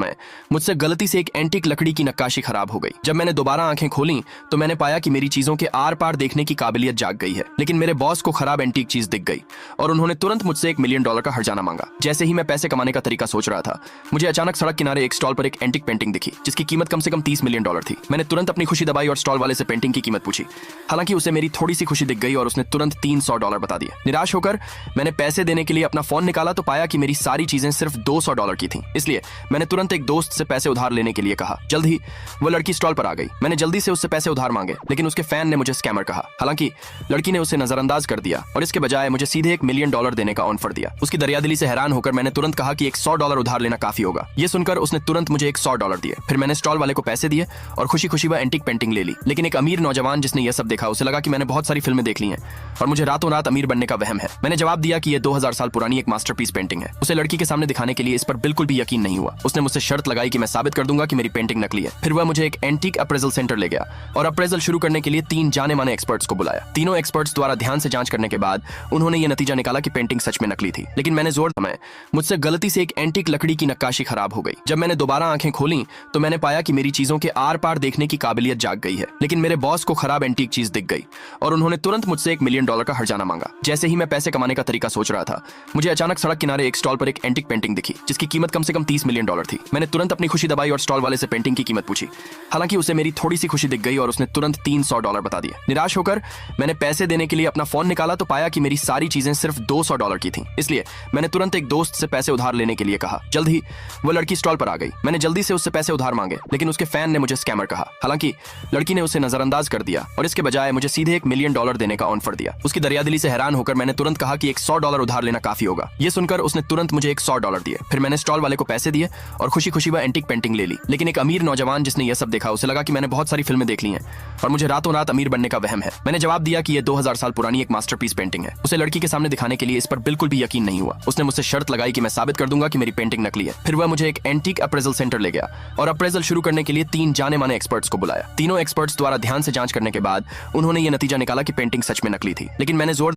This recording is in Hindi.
समय मुझसे गलती से एक एंटीक लकड़ी की नक्काशी खराब हो गई। जब मैंने दोबारा आंखें खोली तो मैंने पाया कि मेरी चीजों के आर पार देखने की काबिलियत जाग गई है। लेकिन मेरे बॉस को खराब एंटीक चीज दिख गई और उन्होंने तुरंत मुझसे $1 मिलियन का हर्जाना मांगा। जैसे ही मैं पैसे कमाने का तरीका सोच रहा था, मुझे अचानक सड़क किनारे एक स्टॉल पर एक एंटीक पेंटिंग दिखी जिसकी कीमत कम से कम $30 मिलियन थी। मैंने तुरंत अपनी खुशी दबाई और स्टॉल वाले से पेंटिंग की कीमत पूछी। हालांकि उसे मेरी थोड़ी सी खुशी दिख गई और उसने तुरंत $300 बता दिए। निराश होकर मैंने पैसे देने के लिए अपना फोन निकाला तो पाया कि मेरी सारी चीजें सिर्फ $200 की थी। इसलिए मैंने तुरंत एक दोस्त से पैसे उधार लेने के लिए कहा। जल्द ही वो लड़की स्टॉल पर आ गई। मैंने जल्दी से उससे पैसे उधार मांगे, लेकिन उसके फैन ने मुझे स्कैमर कहा। हालांकि लड़की ने उसे नजरअंदाज कर दिया और इसके बजाय मुझे सीधे $1 मिलियन देने का ऑफर दिया। उसकी दरियादिली से हैरान होकर मैंने तुरंत कहा कि $100 उधार लेना काफी होगा। ये सुनकर उसने तुरंत मुझे $100 दिए। फिर मैंने स्टॉल वाले को पैसे दिए और खुशी खुशी वह एंटीक पेंटिंग ले ली। लेकिन एक अमीर नौजवान जिसने यह सब देखा, उसे लगा कि मैंने बहुत सारी फिल्में देख ली हैं और मुझे रातों रात अमीर बनने का वहम है। मैंने जवाब दिया कि यह 2000 साल पुरानी एक मास्टरपीस पेंटिंग है। उसे लड़की के सामने दिखाने के लिए इस पर बिल्कुल भी यकीन नहीं हुआ। उसने मुझसे शर्त लगाई कि मैं साबित कर दूंगा कि मेरी पेंटिंग नकली है। फिर वह मुझे एक एंटीक अप्रेजल सेंटर ले गया और अप्रेजल शुरू करने के लिए 3 जाने माने एक्सपर्ट्स को बुलाया। तीनों एक्सपर्ट्स द्वारा ध्यान से जांच करने के बाद उन्होंने यह नतीजा निकाला कि पेंटिंग सच में नकली थी। लेकिन मैंने जोर समय मुझसे गलती से एक एंटीक लकड़ी की नक्काशी खराब हो गई। जब मैंने दोबारा आंखें खोली तो मैंने पाया कि मेरी चीजों के आर पार देखने की काबिलियत जाग गई है। लेकिन मेरे बॉस को खराब एंटीक चीज दिख गई और उन्होंने तुरंत मुझसे $1 मिलियन का हर्जाना मांगा। जैसे ही मैं पैसे कमाने का तरीका सोच रहा था, मुझे अचानक सड़क किनारे एक स्टॉल पर एक एंटीक पेंटिंग दिखी जिसकी कीमत कम से कम $30 मिलियन थी। मैंने तुरंत अपनी खुशी दबाई और स्टॉल वाले से पेंटिंग की कीमत पूछी। हालांकि उसे मेरी थोड़ी सी खुशी दिख गई और उसने तुरंत $300 बता दिए। निराश होकर मैंने पैसे देने के लिए अपना फोन निकाला तो पाया कि मेरी सारी चीजें सिर्फ $200 की थी। इसलिए मैंने तुरंत एक दोस्त से पैसे उधार लेने के लिए कहा। जल्द ही वो लड़की स्टॉल पर आ गई। मैंने जल्दी से उससे पैसे उधार मांगे, लेकिन उसके फैन ने मुझे स्कैमर कहा। हालांकि लड़की ने उसे नजरअंदाज कर दिया और इसके बजाय मुझे सीधे $1 मिलियन देने का ऑफर दिया। उसकी दरियादिली से हैरान होकर मैंने तुरंत कहा कि $100 उधार लेना काफी होगा। ये सुनकर उसने तुरंत मुझे $100 दिए। फिर मैंने स्टॉल वाले को पैसे दिए और खुशी खुशी वह एंटीक पेंटिंग ले ली। लेकिन एक अमीर नौजवान जिसने यह सब देखा, उसे लगा कि मैंने बहुत सारी फिल्में देख ली हैं और मुझे रातों रात अमीर बनने का वहम है। मैंने जवाब दिया कि यह 2000 साल पुरानी एक मास्टरपीस पेंटिंग है। उसे लड़की के सामने दिखाने के लिए इस पर बिल्कुल भी यकीन नहीं हुआ। उसने मुझसे शर्त लगाई कि मैं साबित कर दूंगा कि मेरी पेंटिंग नकली है। फिर वह मुझे एक एंटीक अप्रेजल सेंटर ले गया और अप्रेजल शुरू करने के लिए 3 जाने माने एक्सपर्ट्स को बुलाया। तीनों एक्सपर्ट्स द्वारा ध्यान से जांच करने के बाद उन्होंने यह नतीजा निकाला कि पेंटिंग सच में नकली थी। लेकिन मैंने जोर